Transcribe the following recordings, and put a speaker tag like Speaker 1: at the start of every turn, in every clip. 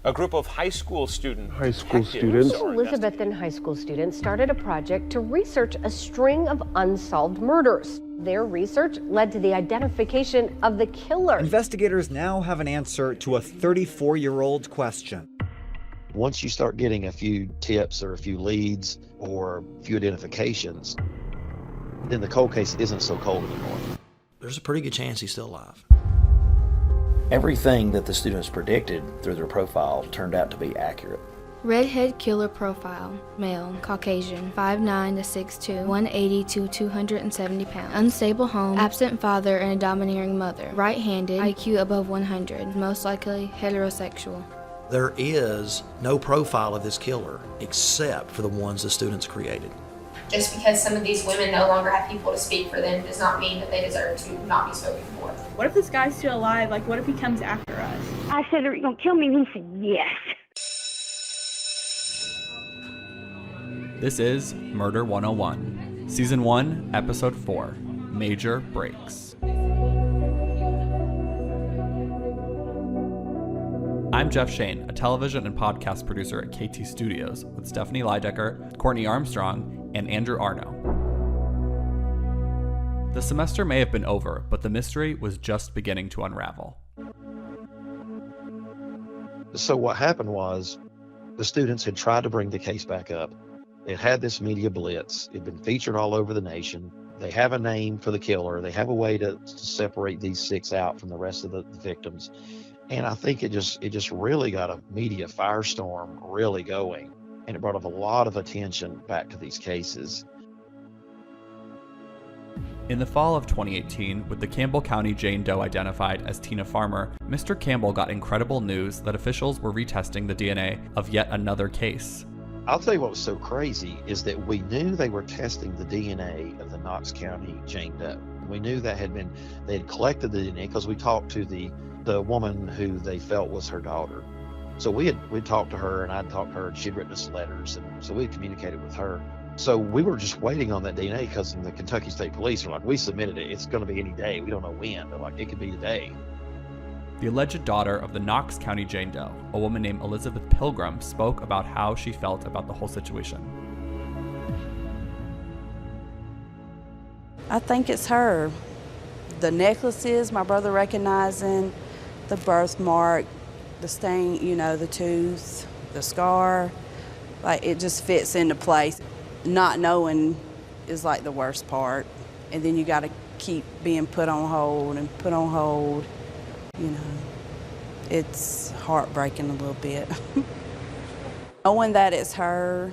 Speaker 1: A group of high school students.
Speaker 2: Elizabethan high school students started a project to research a string of unsolved murders. Their research led to the identification of the killer.
Speaker 3: Investigators now have an answer to a 34-year-old question.
Speaker 4: Once you start getting a few tips or a few leads or a few identifications, then the cold case isn't so cold anymore.
Speaker 5: There's a pretty good chance he's still alive.
Speaker 6: Everything that the students predicted through their profile turned out to be accurate.
Speaker 7: Redhead killer profile, male, Caucasian, 5'9" to 6'2", 180 to 270 pounds. Unstable home, absent father and a domineering mother. Right-handed, IQ above 100, most likely heterosexual.
Speaker 5: There is no profile of this killer except for the ones the students created.
Speaker 8: Just because some of these women no longer have people to speak for them does not mean that they deserve to not be spoken for.
Speaker 9: What if this guy's still alive? Like, what if he comes after us?
Speaker 10: I said, are you going to kill me? And he said, yes.
Speaker 11: This is Murder 101, Season 1, Episode 4, Major Breaks. I'm Jeff Shane, a television and podcast producer at KT Studios with Stephanie Leidecker, Courtney Armstrong, and Andrew Arno. The semester may have been over, but the mystery was just beginning to unravel.
Speaker 4: So what happened was the students had tried to bring the case back up. It had this media blitz. It had been featured all over the nation. They have a name for the killer. They have a way to separate these 6 out from the rest of the victims. And I think it just really got a media firestorm really going. And it brought up a lot of attention back to these cases.
Speaker 11: In the fall of 2018, with the Campbell County Jane Doe identified as Tina Farmer, Mr. Campbell got incredible news that officials were retesting the DNA of yet another case.
Speaker 4: I'll tell you what was so crazy is that we knew they were testing the DNA of the Knox County Jane Doe. We knew that they had collected the DNA because we talked to the woman who they felt was her daughter. So we'd talked to her, and I'd talked to her, and she'd written us letters, and so we had communicated with her. So we were just waiting on that DNA because the Kentucky State Police were like, we submitted it. It's going to be any day. We don't know when. They're like, it could be today.
Speaker 11: The alleged daughter of the Knox County Jane Doe, a woman named Elizabeth Pilgrim, spoke about how she felt about the whole situation.
Speaker 12: I think it's her. The necklaces, my brother recognizing, the birthmark, the stain, the tooth, the scar, like it just fits into place. Not knowing is like the worst part. And then you got to keep being put on hold and put on hold. It's heartbreaking a little bit. Knowing that it's her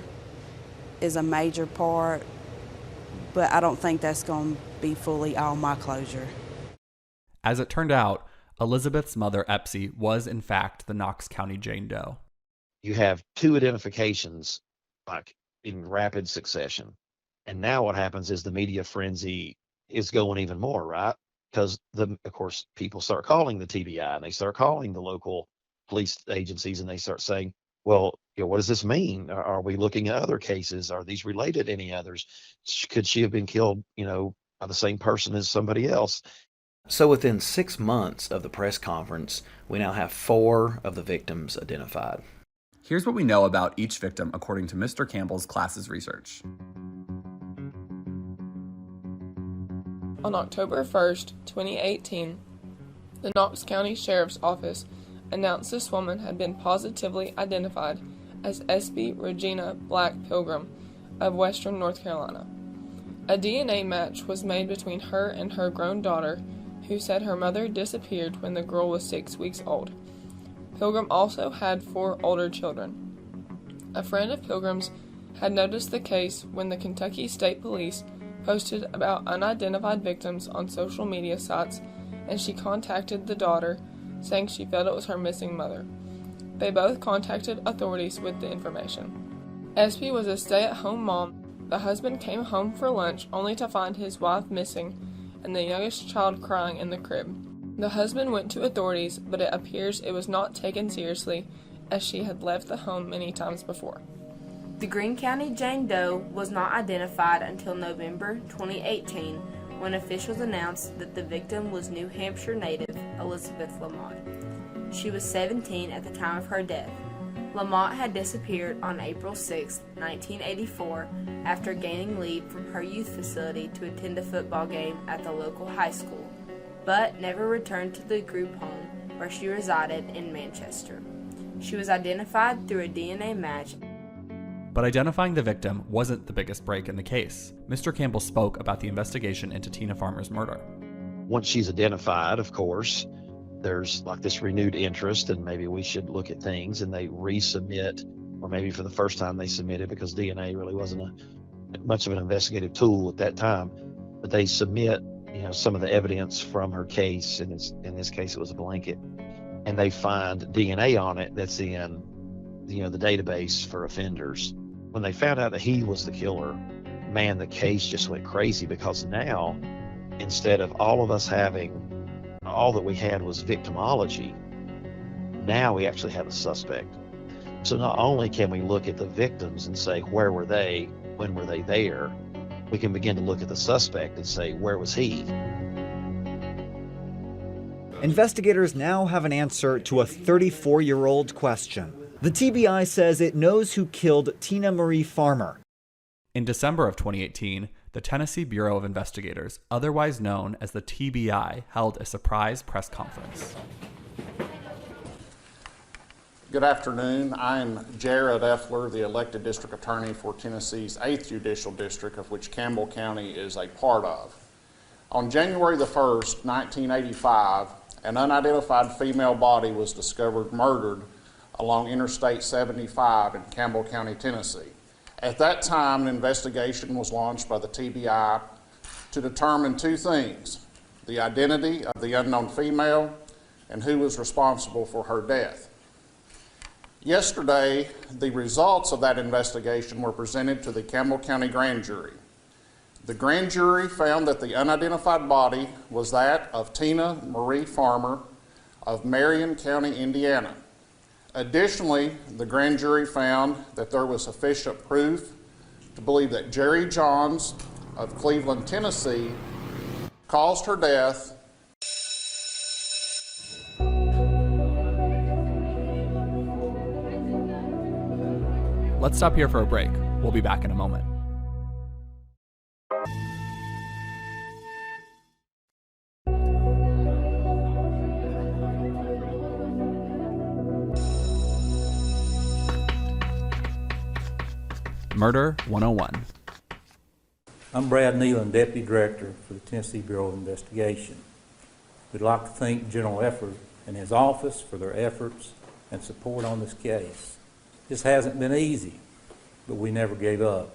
Speaker 12: is a major part, but I don't think that's going to be fully all my closure.
Speaker 11: As it turned out, Elizabeth's mother, Epsy, was in fact the Knox County Jane Doe.
Speaker 4: You have 2 identifications like in rapid succession. And now what happens is the media frenzy is going even more, right? Because of course, people start calling the TBI and they start calling the local police agencies and they start saying, well, what does this mean? Are we looking at other cases? Are these related to any others? Could she have been killed, by the same person as somebody else?
Speaker 6: So within 6 months of the press conference, we now have 4 of the victims identified.
Speaker 11: Here's what we know about each victim according to Mr. Campbell's class's research.
Speaker 13: On October 1st, 2018, the Knox County Sheriff's Office announced this woman had been positively identified as SB Regina Black Pilgrim of Western North Carolina. A DNA match was made between her and her grown daughter, who said her mother disappeared when the girl was 6 weeks old. Pilgrim also had 4 older children. A friend of Pilgrim's had noticed the case when the Kentucky State Police posted about unidentified victims on social media sites, and she contacted the daughter, saying she felt it was her missing mother. They both contacted authorities with the information. SB was a stay-at-home mom. The husband came home for lunch only to find his wife missing and the youngest child crying in the crib. The husband went to authorities, but it appears it was not taken seriously, as she had left the home many times before.
Speaker 14: The Greene County Jane Doe was not identified until November 2018, when officials announced that the victim was New Hampshire native Elizabeth Lamont. She was 17 at the time of her death. Lamont had disappeared on April 6, 1984, after gaining leave from her youth facility to attend a football game at the local high school, but never returned to the group home where she resided in Manchester. She was identified through a DNA match.
Speaker 11: But identifying the victim wasn't the biggest break in the case. Mr. Campbell spoke about the investigation into Tina Farmer's murder.
Speaker 4: Once she's identified, of course, there's like this renewed interest, and maybe we should look at things, and they resubmit, or maybe for the first time they submitted, because DNA really wasn't much of an investigative tool at that time, but they submit, some of the evidence from her case, and in this case it was a blanket, and they find DNA on it that's in, the database for offenders. When they found out that he was the killer, man, the case just went crazy, because now, instead of all of us having, all that we had was victimology, now we actually have a suspect. So not only can we look at the victims and say, where were they, when were they there, we can begin to look at the suspect and say, where was he?
Speaker 3: Investigators now have an answer to a 34-year-old question. The TBI says it knows who killed Tina Marie Farmer.
Speaker 11: In December of 2018, the Tennessee Bureau of Investigators, otherwise known as the TBI, held a surprise press conference.
Speaker 15: Good afternoon. I'm Jared Effler, the elected district attorney for Tennessee's 8th Judicial District, of which Campbell County is a part of. On January the 1st, 1985, an unidentified female body was discovered murdered along Interstate 75 in Campbell County, Tennessee. At that time, an investigation was launched by the TBI to determine two things: the identity of the unknown female and who was responsible for her death. Yesterday, the results of that investigation were presented to the Campbell County Grand Jury. The grand jury found that the unidentified body was that of Tina Marie Farmer of Marion County, Indiana. Additionally, the grand jury found that there was sufficient proof to believe that Jerry Johns of Cleveland, Tennessee, caused her death.
Speaker 11: Let's stop here for a break. We'll be back in a moment. Murder 101.
Speaker 16: I'm Brad Nealon, Deputy Director for the Tennessee Bureau of Investigation. We'd like to thank General Effler and his office for their efforts and support on this case. This hasn't been easy, but we never gave up,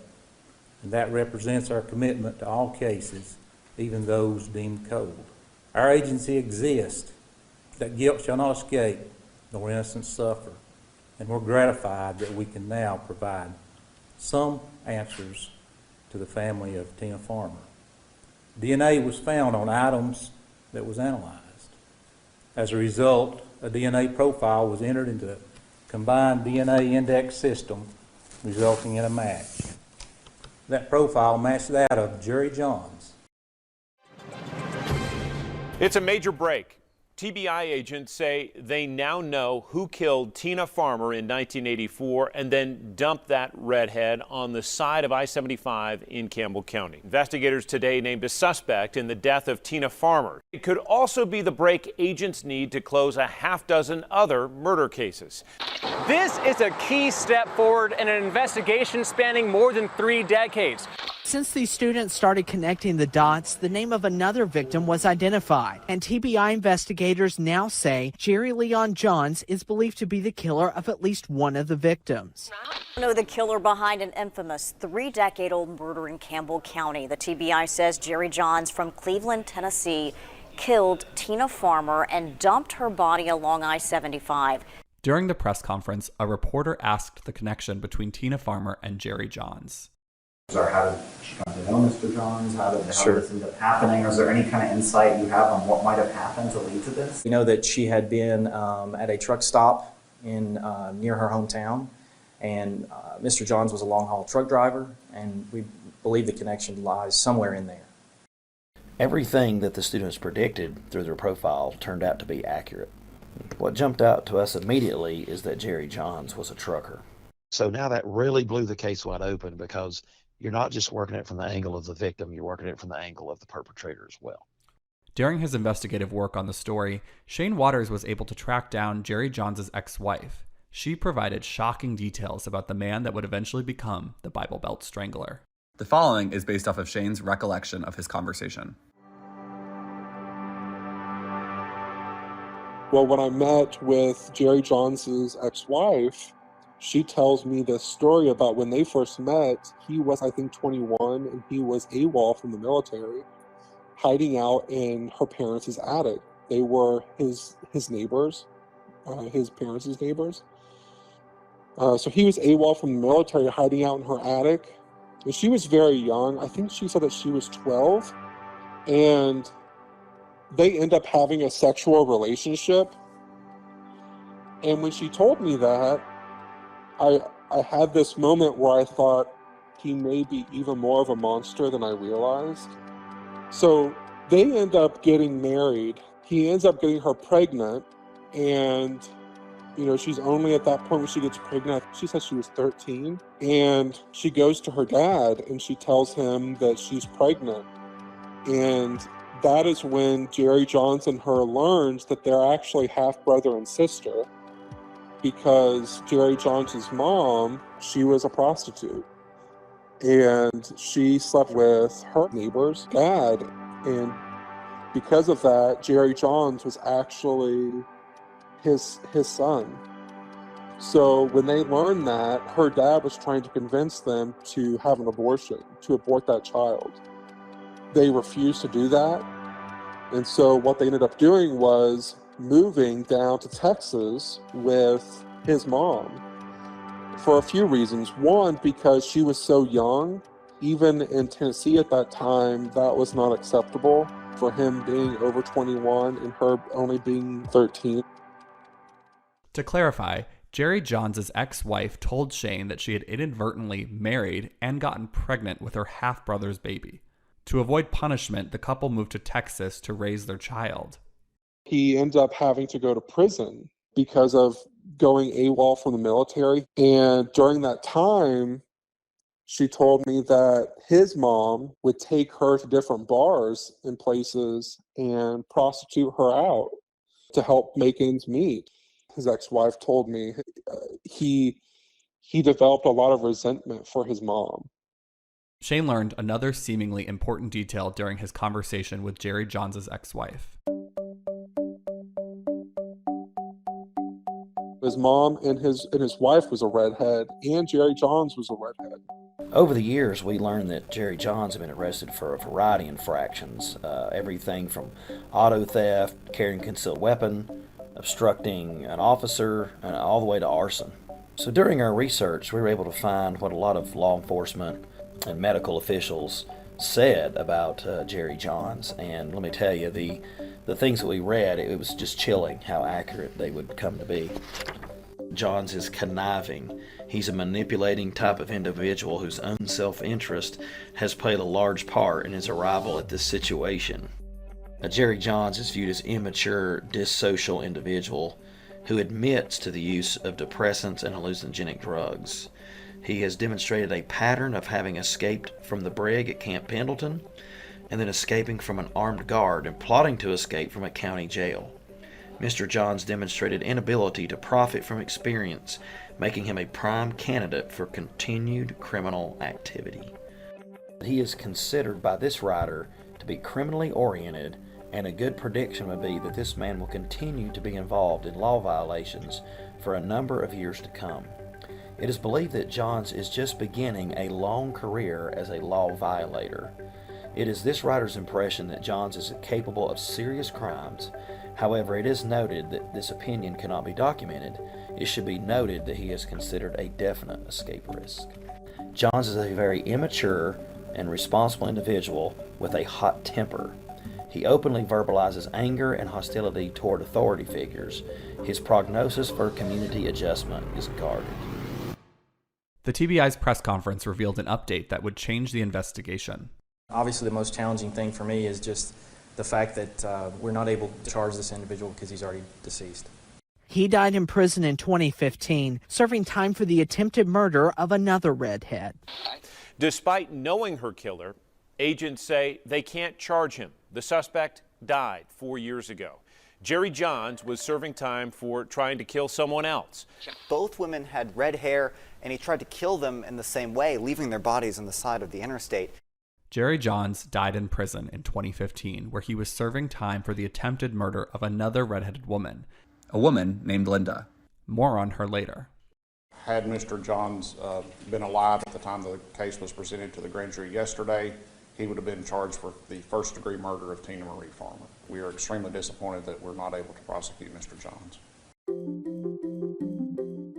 Speaker 16: and that represents our commitment to all cases, even those deemed cold. Our agency exists that guilt shall not escape, nor innocence suffer, and we're gratified that we can now provide some answers to the family of Tina Farmer. DNA was found on items that was analyzed. As a result, a DNA profile was entered into the combined DNA index system, resulting in a match. That profile matched that of Jerry Johns.
Speaker 1: It's a major break. TBI agents say they now know who killed Tina Farmer in 1984 and then dumped that redhead on the side of I-75 in Campbell County. Investigators today named a suspect in the death of Tina Farmer. It could also be the break agents need to close a half dozen other murder cases.
Speaker 17: This is a key step forward in an investigation spanning more than 3 decades.
Speaker 18: Since these students started connecting the dots, the name of another victim was identified, and TBI investigators now say Jerry Leon Johns is believed to be the killer of at least one of the victims.
Speaker 19: We know the killer behind an infamous 3-decade-old murder in Campbell County. The TBI says Jerry Johns from Cleveland, Tennessee, killed Tina Farmer and dumped her body along I-75.
Speaker 11: During the press conference, a reporter asked the connection between Tina Farmer and Jerry Johns.
Speaker 20: Or how did she come to know Mr. Johns? How did this end up happening? Or is there any kind of insight you have on what might have happened to lead to this?
Speaker 21: We know that she had been at a truck stop in near her hometown, and Mr. Johns was a long-haul truck driver, and we believe the connection lies somewhere in there.
Speaker 6: Everything that the students predicted through their profile turned out to be accurate. What jumped out to us immediately is that Jerry Johns was a trucker.
Speaker 4: So now that really blew the case wide open, because you're not just working it from the angle of the victim, you're working it from the angle of the perpetrator as well.
Speaker 11: During his investigative work on the story, Shane Waters was able to track down Jerry Johns' ex-wife. She provided shocking details about the man that would eventually become the Bible Belt Strangler.
Speaker 2: The following is based off of Shane's recollection of his conversation.
Speaker 22: Well, when I met with Jerry Johns' ex-wife, she tells me this story about when they first met. He was, I think, 21, and he was AWOL from the military, hiding out in her parents' attic. They were his neighbors, his parents' neighbors. So he was AWOL from the military, hiding out in her attic. And she was very young. I think she said that she was 12. And they end up having a sexual relationship. And when she told me that, I had this moment where I thought he may be even more of a monster than I realized. So they end up getting married. He ends up getting her pregnant, and she's only at that point when she gets pregnant. She says she was 13, and she goes to her dad and she tells him that she's pregnant. And that is when Jerry Johns and her learns that they're actually half brother and sister, because Jerry Johns' mom, she was a prostitute, and she slept with her neighbor's dad. And because of that, Jerry Johns was actually his son. So when they learned that, her dad was trying to convince them to have an abortion, to abort that child. They refused to do that. And so what they ended up doing was moving down to Texas with his mom for a few reasons. One, because she was so young. Even in Tennessee at that time, that was not acceptable, for him being over 21 and her only being 13.
Speaker 11: To clarify, Jerry Johns' ex-wife told Shane that she had inadvertently married and gotten pregnant with her half-brother's baby. To avoid punishment, the couple moved to Texas to raise their child.
Speaker 22: He ends up having to go to prison because of going AWOL from the military. And during that time, she told me that his mom would take her to different bars and places and prostitute her out to help make ends meet. His ex-wife told me he developed a lot of resentment for his mom.
Speaker 11: Shane learned another seemingly important detail during his conversation with Jerry Johns' ex-wife.
Speaker 22: His mom and his wife was a redhead, and Jerry Johns was a redhead.
Speaker 6: Over the years, we learned that Jerry Johns had been arrested for a variety of infractions, everything from auto theft, carrying a concealed weapon, obstructing an officer, and all the way to arson. So during our research, we were able to find what a lot of law enforcement and medical officials said about Jerry Johns. And let me tell you, the things that we read, it was just chilling how accurate they would come to be. Johns is conniving. He's a manipulating type of individual whose own self-interest has played a large part in his arrival at this situation. Jerry Johns is viewed as an immature, dissocial individual who admits to the use of depressants and hallucinogenic drugs. He has demonstrated a pattern of having escaped from the brig at Camp Pendleton and then escaping from an armed guard and plotting to escape from a county jail. Mr. Johns demonstrated inability to profit from experience, making him a prime candidate for continued criminal activity. He is considered by this writer to be criminally oriented, and a good prediction would be that this man will continue to be involved in law violations for a number of years to come. It is believed that Johns is just beginning a long career as a law violator. It is this writer's impression that Johns is capable of serious crimes. However, it is noted that this opinion cannot be documented. It should be noted that he is considered a definite escape risk. Johns is a very immature and responsible individual with a hot temper. He openly verbalizes anger and hostility toward authority figures. His prognosis for community adjustment is guarded.
Speaker 11: The TBI's press conference revealed an update that would change the investigation.
Speaker 21: Obviously, the most challenging thing for me is just the fact that we're not able to charge this individual because he's already deceased.
Speaker 18: He died in prison in 2015, serving time for the attempted murder of another redhead.
Speaker 1: Despite knowing her killer, agents say they can't charge him. The suspect died 4 years ago. Jerry Johns was serving time for trying to kill someone else.
Speaker 20: Both women had red hair, and he tried to kill them in the same way, leaving their bodies on the side of the interstate.
Speaker 11: Jerry Johns died in prison in 2015, where he was serving time for the attempted murder of another redheaded woman.
Speaker 2: A woman named Linda.
Speaker 11: More on her later.
Speaker 15: Had Mr. Johns been alive at the time the case was presented to the grand jury yesterday, he would have been charged for the first-degree murder of Tina Marie Farmer. We are extremely disappointed that we're not able to prosecute Mr. Johns.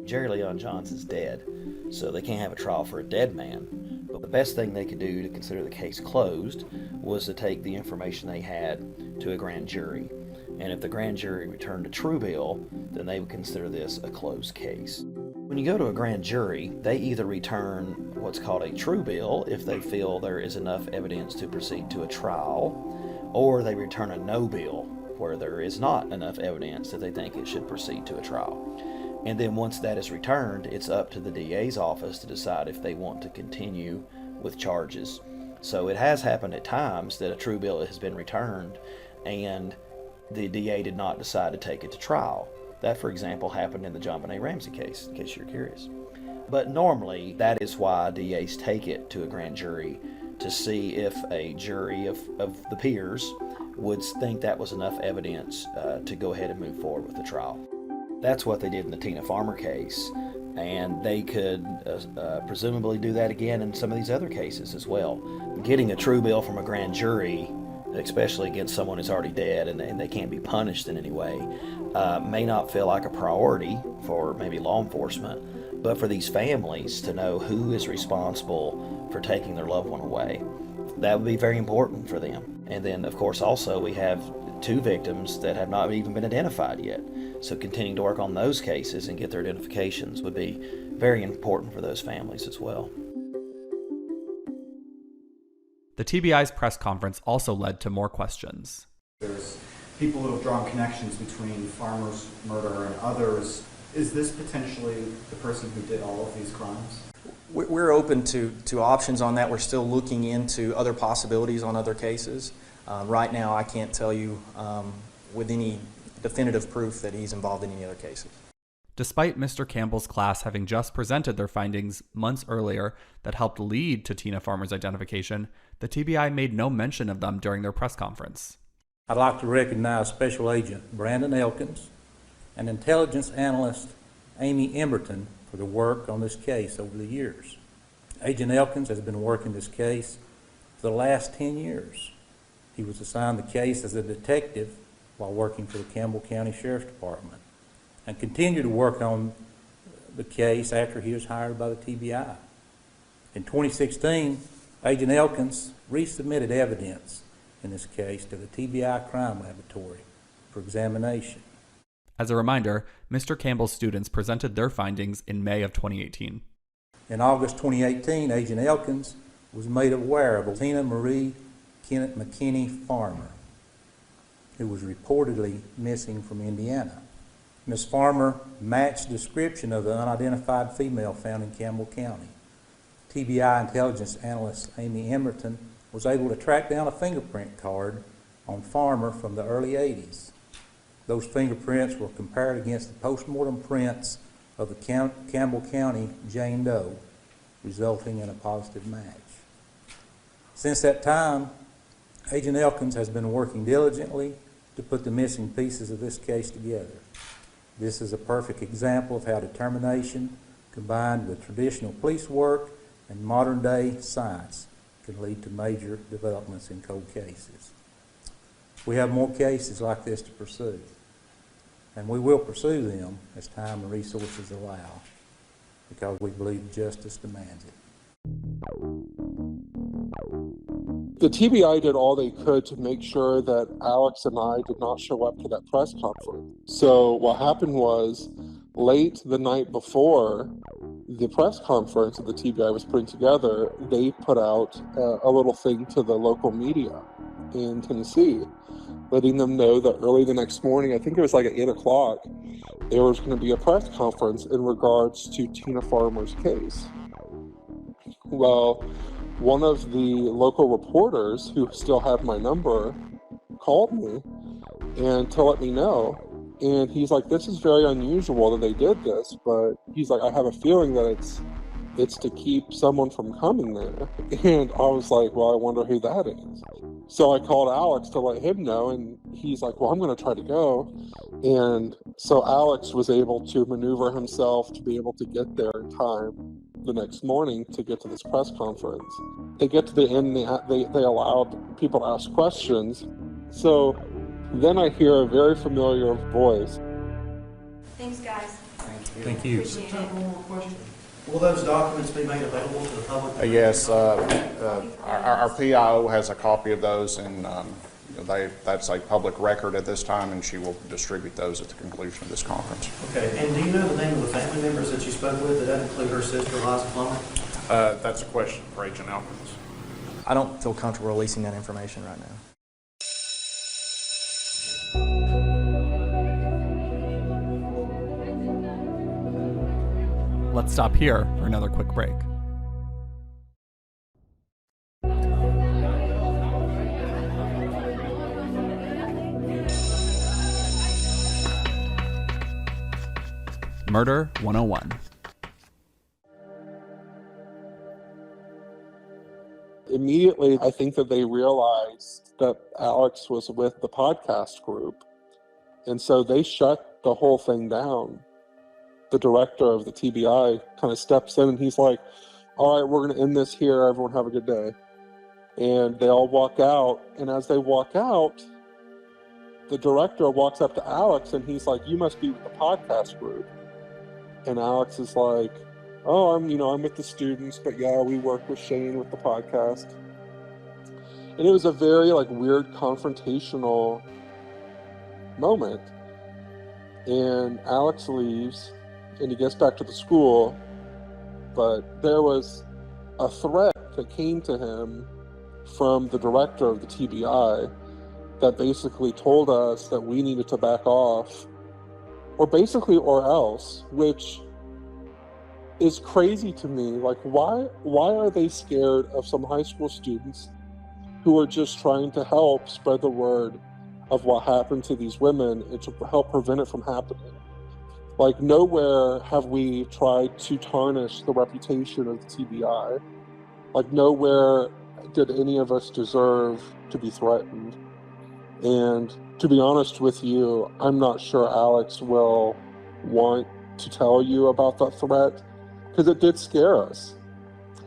Speaker 6: Jerry Leon Johns is dead, so they can't have a trial for a dead man. But the best thing they could do to consider the case closed was to take the information they had to a grand jury. And if the grand jury returned a true bill, then they would consider this a closed case. When you go to a grand jury, they either return what's called a true bill if they feel there is enough evidence to proceed to a trial, or they return a no bill where there is not enough evidence that they think it should proceed to a trial. And then once that is returned, it's up to the DA's office to decide if they want to continue with charges. So it has happened at times that a true bill has been returned and the DA did not decide to take it to trial. That, for example, happened in the John Benet Ramsey case, in case you're curious. But normally, that is why DAs take it to a grand jury to see if a jury of the peers would think that was enough evidence to go ahead and move forward with the trial. That's what they did in the Tina Farmer case, and they could presumably do that again in some of these other cases as well. Getting a true bill from a grand jury, especially against someone who's already dead and they can't be punished in any way, may not feel like a priority for maybe law enforcement, but for these families to know who is responsible for taking their loved one away, that would be very important for them. And then, of course, also we have 2 victims that have not even been identified yet. So continuing to work on those cases and get their identifications would be very important for those families as well.
Speaker 11: The TBI's press conference also led to more questions.
Speaker 20: There's people who have drawn connections between Farmer's murder and others. Is this potentially the person who did all of these crimes?
Speaker 21: We're open to options on that. We're still looking into other possibilities on other cases. Right now, I can't tell you with any definitive proof that he's involved in any other cases.
Speaker 11: Despite Mr. Campbell's class having just presented their findings months earlier that helped lead to Tina Farmer's identification, the TBI made no mention of them during their press conference.
Speaker 16: I'd like to recognize Special Agent Brandon Elkins and Intelligence Analyst Amy Emberton for the work on this case over the years. Agent Elkins has been working this case for the last 10 years. He was assigned the case as a detective while working for the Campbell County Sheriff's Department and continued to work on the case after he was hired by the TBI. In 2016, Agent Elkins resubmitted evidence in this case to the TBI Crime Laboratory for examination.
Speaker 11: As a reminder, Mr. Campbell's students presented their findings in May of 2018.
Speaker 16: In August 2018, Agent Elkins was made aware of Tina Marie McKinney Farmer, who was reportedly missing from Indiana. Ms. Farmer matched description of the unidentified female found in Campbell County. TBI Intelligence Analyst Amy Emberton was able to track down a fingerprint card on Farmer from the early 80s. Those fingerprints were compared against the postmortem prints of the Campbell County Jane Doe, resulting in a positive match. Since that time, Agent Elkins has been working diligently to put the missing pieces of this case together. This is a perfect example of how determination, combined with traditional police work and modern-day science, can lead to major developments in cold cases. We have more cases like this to pursue, and we will pursue them as time and resources allow, because we believe justice demands it.
Speaker 22: The TBI did all they could to make sure that Alex and I did not show up to that press conference. So what happened was, late the night before the press conference that the TBI was putting together, they put out a little thing to the local media in Tennessee, letting them know that early the next morning, I think it was like at 8 o'clock, there was going to be a press conference in regards to Tina Farmer's case. Well, one of the local reporters who still had my number called me and to let me know. And he's like, this is very unusual that they did this, but he's like, I have a feeling that it's to keep someone from coming there. And I was like, well, I wonder who that is. So I called Alex to let him know, and he's like, well, I'm going to try to go. And so Alex was able to maneuver himself to be able to get there in time the next morning to get to this press conference. They get to the end, they allowed people to ask questions. So then I hear a very familiar voice.
Speaker 14: Thanks, guys.
Speaker 16: Thank you.
Speaker 14: Appreciate it.
Speaker 5: Will those documents be made available to the public?
Speaker 15: Yes, our PIO has a copy of those, and that's a public record at this time, and she will distribute those at the conclusion of this conference.
Speaker 5: Okay, and do you know the name of the family members that you spoke with? Did that include her sister, Liza Plummer?
Speaker 15: That's a question for Agent Elkins.
Speaker 21: I don't feel comfortable releasing that information right now.
Speaker 11: Let's stop here for another quick break. Murder 101.
Speaker 22: Immediately, I think that they realized that Alex was with the podcast group. And so they shut the whole thing down. The director of the TBI kind of steps in and he's like, all right, we're going to end this here. Everyone have a good day. And they all walk out. And as they walk out, the director walks up to Alex and he's like, you must be with the podcast group. And Alex is like, oh, I'm with the students, but yeah, we work with Shane with the podcast. And it was a very weird confrontational moment. And Alex leaves and he gets back to the school, but there was a threat that came to him from the director of the TBI that basically told us that we needed to back off, or else, which is crazy to me. Why are they scared of some high school students who are just trying to help spread the word of what happened to these women and to help prevent it from happening? Nowhere have we tried to tarnish the reputation of the TBI. Nowhere did any of us deserve to be threatened. And to be honest with you, I'm not sure Alex will want to tell you about that threat because it did scare us.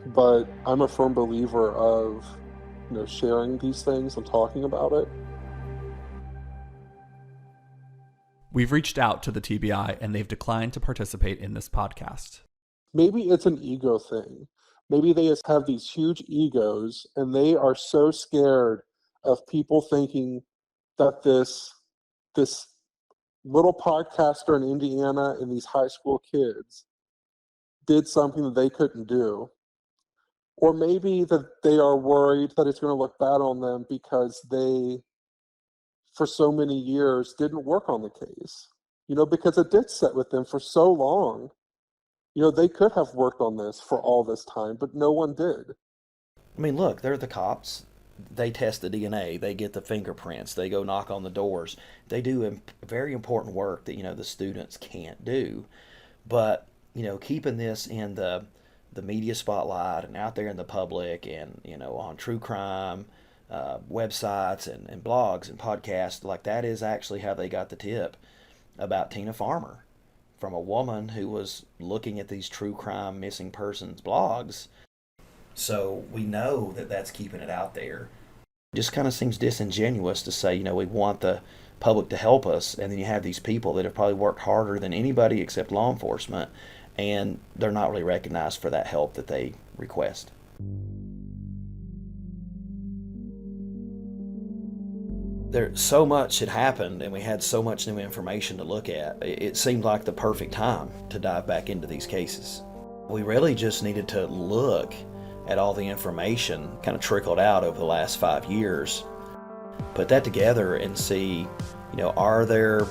Speaker 22: But I'm a firm believer of, sharing these things and talking about it.
Speaker 11: We've reached out to the TBI and they've declined to participate in this podcast.
Speaker 22: Maybe it's an ego thing. Maybe they just have these huge egos and they are so scared of people thinking that this little podcaster in Indiana and these high school kids did something that they couldn't do. Or maybe that they are worried that it's going to look bad on them because they, for so many years, didn't work on the case. Because it did sit with them for so long. They could have worked on this for all this time, but no one did.
Speaker 6: I mean, look, they're the cops. They test the DNA. They get the fingerprints. They go knock on the doors. They do very important work that, the students can't do. But, keeping this in the media spotlight and out there in the public and, on true crime websites and blogs and podcasts, that is actually how they got the tip about Tina Farmer, from a woman who was looking at these true crime missing persons blogs. So we know that that's keeping it out there. It just kind of seems disingenuous to say, we want the public to help us, and then you have these people that have probably worked harder than anybody except law enforcement, and they're not really recognized for that help that they request. There so much had happened and we had so much new information to look at. It seemed like the perfect time to dive back into these cases. We really just needed to look at all the information kind of trickled out over the last 5 years, put that together and see, are there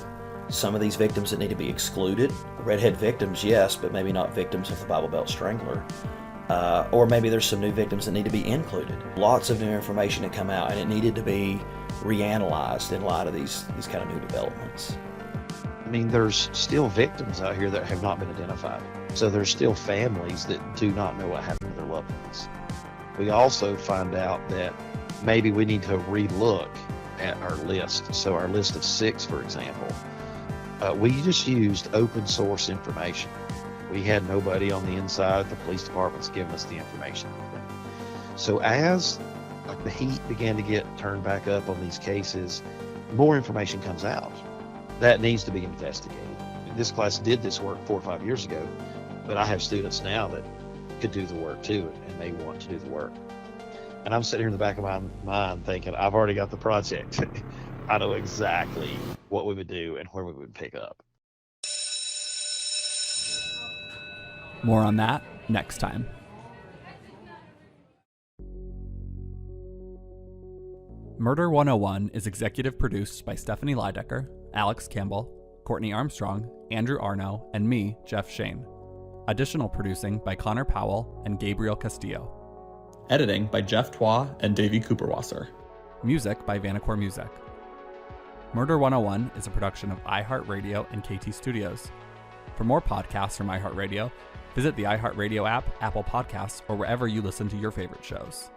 Speaker 6: some of these victims that need to be excluded. Redhead victims, yes, but maybe not victims of the Bible Belt Strangler. Or maybe there's some new victims that need to be included. Lots of new information had come out, and it needed to be reanalyzed in light of these kind of new developments.
Speaker 4: I mean, there's still victims out here that have not been identified. So there's still families that do not know what happened to their loved ones. We also find out that maybe we need to relook at our list. So our list of 6, for example, we just used open source information. We had nobody on the inside. The police department's giving us the information. So as the heat began to get turned back up on these cases, more information comes out. That needs to be investigated. This class did this work 4 or 5 years ago, but I have students now that could do the work too and may want to do the work. And I'm sitting here in the back of my mind thinking, I've already got the project. I know exactly what we would do and where we would pick up.
Speaker 11: More on that next time. Murder 101 is executive produced by Stephanie Lydecker, Alex Campbell, Courtney Armstrong, Andrew Arno, and me, Jeff Shane. Additional producing by Connor Powell and Gabriel Castillo.
Speaker 2: Editing by Jeff Twa and Davey Cooperwasser.
Speaker 11: Music by Vanacore Music. Murder 101 is a production of iHeartRadio and KT Studios. For more podcasts from iHeartRadio, visit the iHeartRadio app, Apple Podcasts, or wherever you listen to your favorite shows.